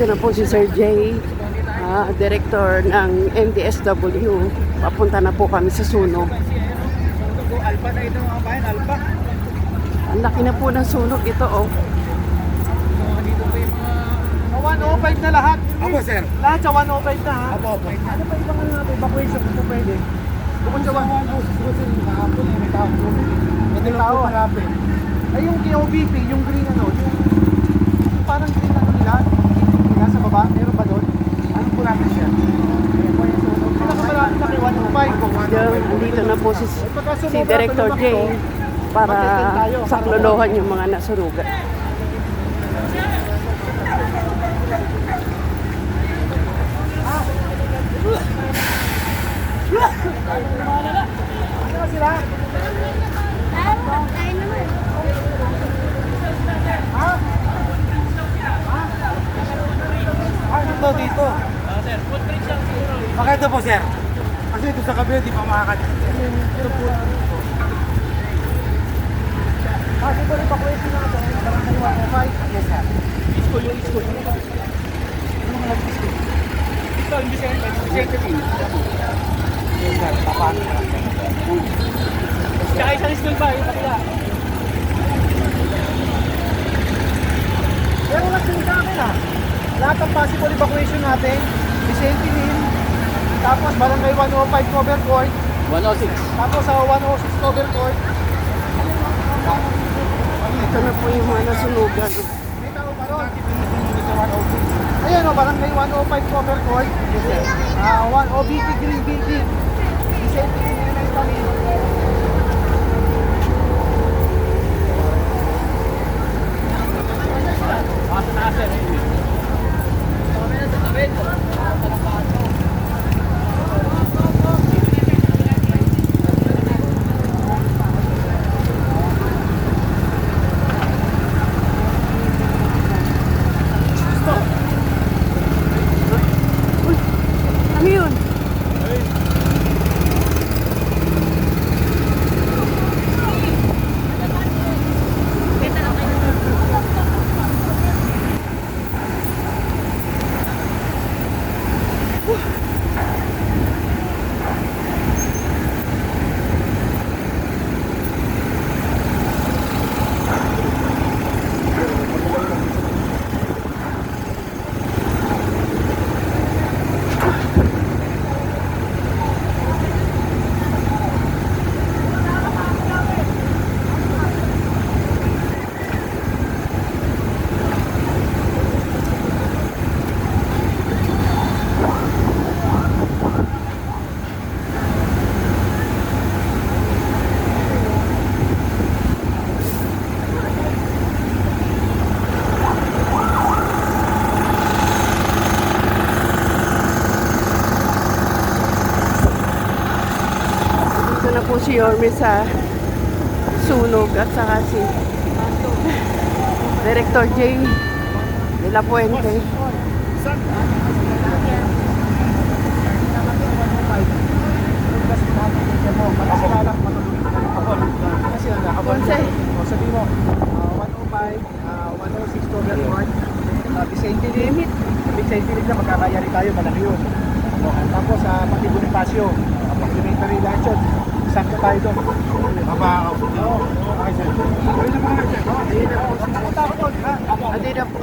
Andito na po si Sir Jay, Director ng MDSW. Papunta na po kami sa sunog. Alba na ito mga bayan, Alba. Ang laki na po ng sunog ito, oh. Dito po yung mga 105 na lahat. Apo, sir. Lahat sa 105 na ha. Apo, apo. Ano pa ibang evacuation kung pwede? Bukod sa 105 kahapon, may tao po. May tao hanapin. Ay yung OBP, yung green ano, yung parang green ano nila, nila sa baba, meron ba doon? Ano po natin siya? Pinakamalapit na kay 105. Andito na po si Director Jay para saklolohan yung mga nasurugan. Ano sila? Ha? Ano dito? Sir, footbridge lang siguro. Bakit ito po, sir? Kasi ito sa kabila, di pa makakadikit. Ito po. Kasi po rin pakwesi natin. Barangay 105. Yes, sir. School yung school. Ano mga nag-school? Ito, hindi siya executive. Yes, sir. Papaano na. Tsaka isang school ba? Yung kapila. Pero nagsalita namin lahat ng possible evacuation natin, Vicente Hill, tapos Barangay 105 cover court, 106. tapos sa 106 cover court. Ito na po yung mga nasunugan. May tao pa ron. Ayan o, Barangay 105 cover court. OBP Green Building. Vicente Hill Elementary. Ano yun? Ito na po si Yorme sa sunog at saka si Director Jay de la Puente. Ponce. Sabi mo, 105, 106 cover court, Vicente Hill. Vicente Hill na magkakayari tayo, malaki yun. Tapos pati Bonifacio, complimentary lahat yun. Sakto tayo doon. Okay, sir.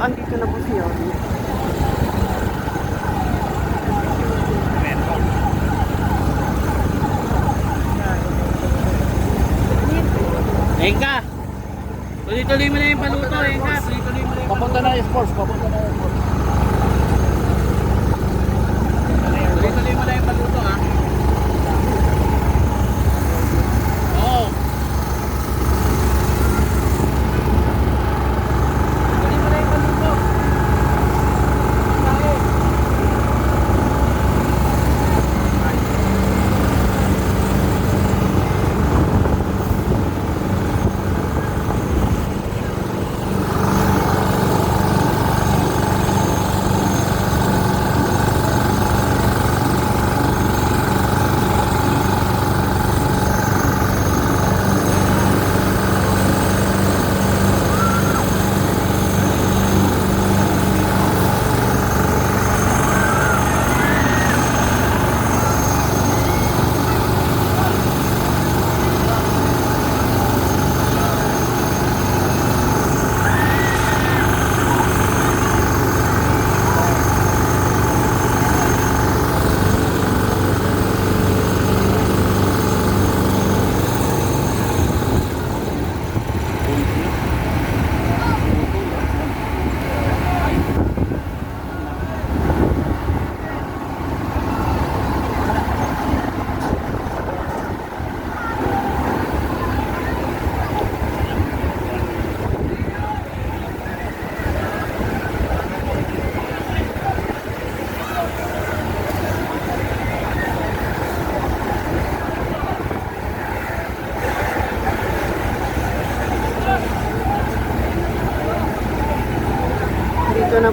Andito na po si Yorme. Engka! Tuloy-tuloy mo na yung paluto, Engka. Tuloy-tuloy mo na yung Papunta na yung sports, papunta na yung sports. Tuloy-tuloy mo na yung paluto, ha? Oo. Tuloy mo na yung paluto.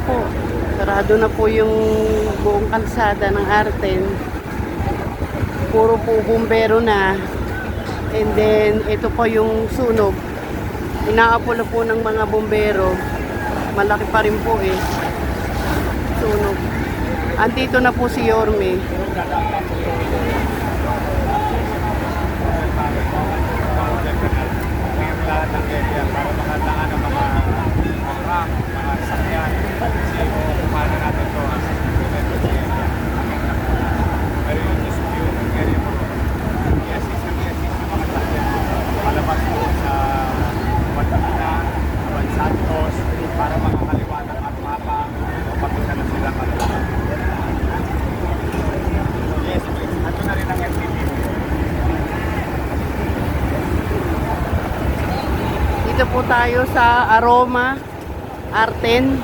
po. Sarado na po yung buong kalsada ng Arten. Puro po bumbero na. And then, ito po yung sunog. Inaapola po ng mga bumbero. Malaki pa rin po eh. Sunog. Andito na po si Yorme. lahat ng area para makadaan ang mga truck, mga sakyan. Kasi kumana natin ito as emergency area. Pero yung dispute area mo, i-assist yung mga sakyan. Palabas mo sa Patamina, Juan Santos, para makakaliwanag at mapa o pagkita na silang kalabas. Yes, please. Ito na rin ang FTV. Dito po tayo sa Aroma, Arten.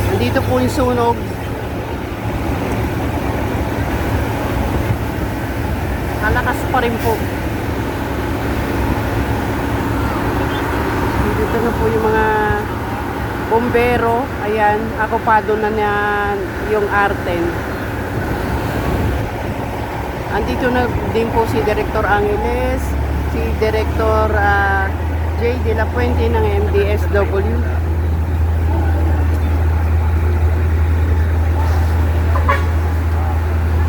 Nandito po yung sunog. Malakas pa rin po. Dito na po yung mga bombero. Ayan, akupado na yung Arten. Andito na din po si Director Angeles, si Director J. De La Puente ng MDSW.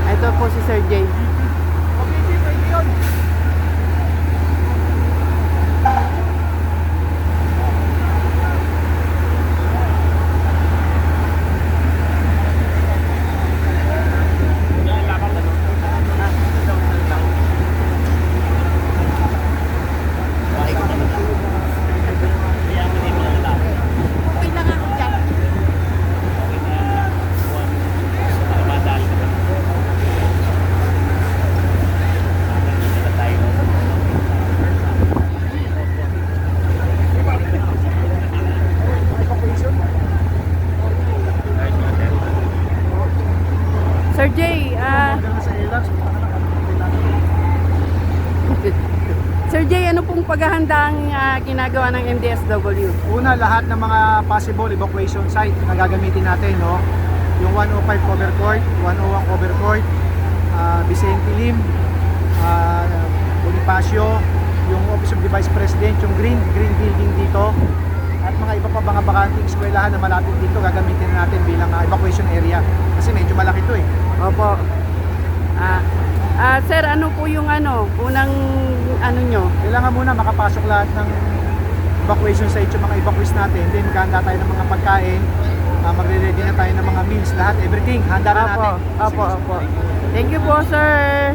Ito po si Sir J. Sir J, Sir J, ano pong paghahandang ginagawa ng MDSW? Una, lahat ng mga possible evacuation site na gagamitin natin, no? Yung 105 cover court, 101 cover court, Vicente Lim, Bonifacio, yung Office of the Vice President, yung green building dito, at mga iba pa mga bakanting eskwelahan na malapit dito gagamitin natin bilang evacuation area. Kasi medyo malaki to eh. Opo. Sir, ano po yung unang nyo? Kailangan muna makapasok lahat ng evacuation site yung mga evacuees natin. Then maghahanda tayo ng mga pagkain, magre-ready na tayo ng mga meals, lahat, everything, handa na natin. Opo. Thank you po, sir.